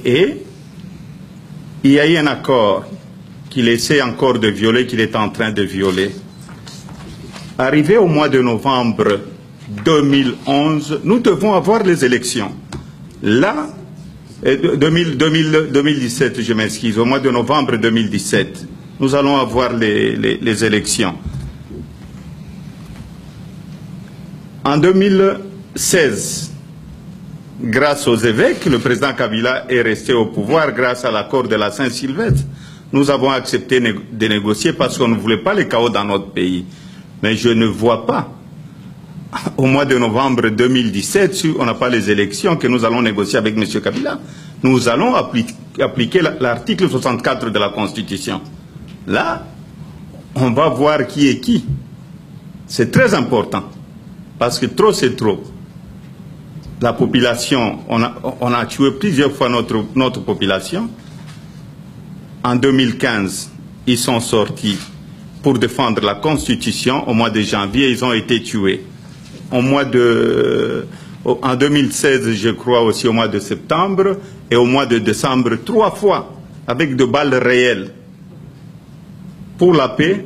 Et il y a eu un accord qu'il essaie encore de violer, qu'il est en train de violer. Arrivé au mois de novembre 2011, nous devons avoir les élections. Là, 2017, je m'excuse, au mois de novembre 2017, nous allons avoir les élections. En 2016, grâce aux évêques, le président Kabila est resté au pouvoir grâce à l'accord de la Saint-Sylvestre. Nous avons accepté de négocier parce qu'on ne voulait pas les chaos dans notre pays. Mais je ne vois pas, au mois de novembre 2017, si on n'a pas les élections, que nous allons négocier avec M. Kabila. Nous allons appliquer l'article 64 de la Constitution. Là, on va voir qui est qui. C'est très important, parce que trop c'est trop. La population, on a tué plusieurs fois notre population. En 2015, ils sont sortis pour défendre la Constitution. Au mois de janvier, ils ont été tués. En 2016, je crois aussi au mois de septembre, et au mois de décembre, 3 fois, avec de balles réelles. Pour la paix,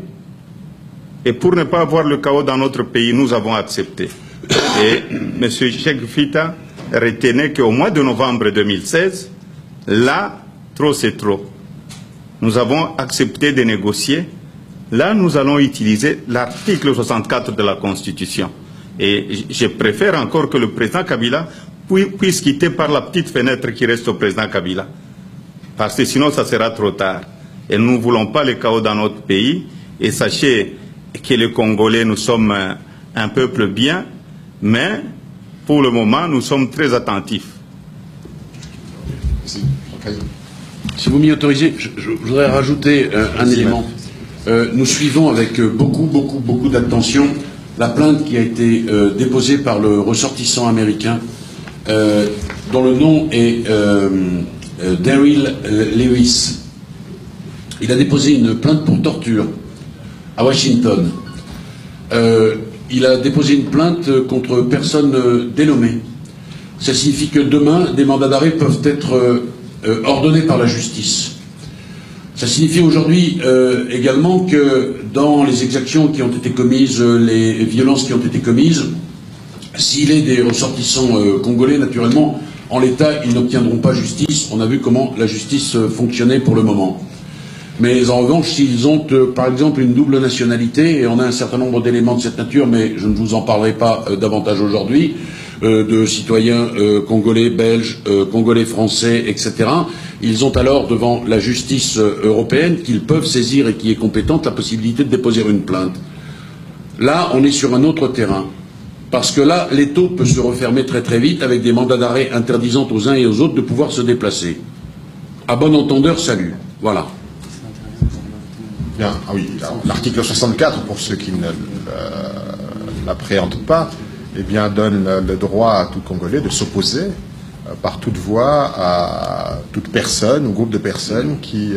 et pour ne pas avoir le chaos dans notre pays, nous avons accepté. Et M. Cheikh Fita retenait qu'au mois de novembre 2016, là, trop c'est trop. Nous avons accepté de négocier. Là, nous allons utiliser l'article 64 de la Constitution. Et je préfère encore que le président Kabila puisse quitter par la petite fenêtre qui reste au président Kabila. Parce que sinon, ça sera trop tard. Et nous ne voulons pas le chaos dans notre pays. Et sachez que les Congolais, nous sommes un peuple bien, mais pour le moment, nous sommes très attentifs. Si vous m'y autorisez, je voudrais rajouter un élément. Nous suivons avec beaucoup d'attention la plainte qui a été déposée par le ressortissant américain, dont le nom est Daryl Lewis. Il a déposé une plainte pour torture à Washington. Il a déposé une plainte contre personne dénommée. Ça signifie que demain, des mandats d'arrêt peuvent être ordonnés par la justice. Ça signifie aujourd'hui également que dans les exactions qui ont été commises, les violences qui ont été commises, s'il est des ressortissants congolais, naturellement, en l'état, ils n'obtiendront pas justice. On a vu comment la justice fonctionnait pour le moment. Mais en revanche, s'ils ont, par exemple, une double nationalité, et on a un certain nombre d'éléments de cette nature, mais je ne vous en parlerai pas davantage aujourd'hui, de citoyens congolais, belges, congolais, français, etc., ils ont alors devant la justice européenne qu'ils peuvent saisir et qui est compétente la possibilité de déposer une plainte. Là, on est sur un autre terrain. Parce que là, l'étau peut se refermer très vite avec des mandats d'arrêt interdisant aux uns et aux autres de pouvoir se déplacer. À bon entendeur, salut. Voilà. Bien, ah oui, l'article 64, pour ceux qui ne l'appréhendent pas, eh bien, donne le droit à tout Congolais de s'opposer par toute voie à toute personne ou groupe de personnes qui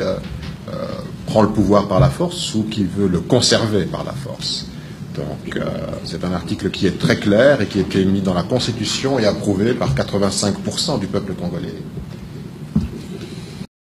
prend le pouvoir par la force ou qui veut le conserver par la force. Donc, c'est un article qui est très clair et qui a été mis dans la Constitution et approuvé par 85% du peuple congolais.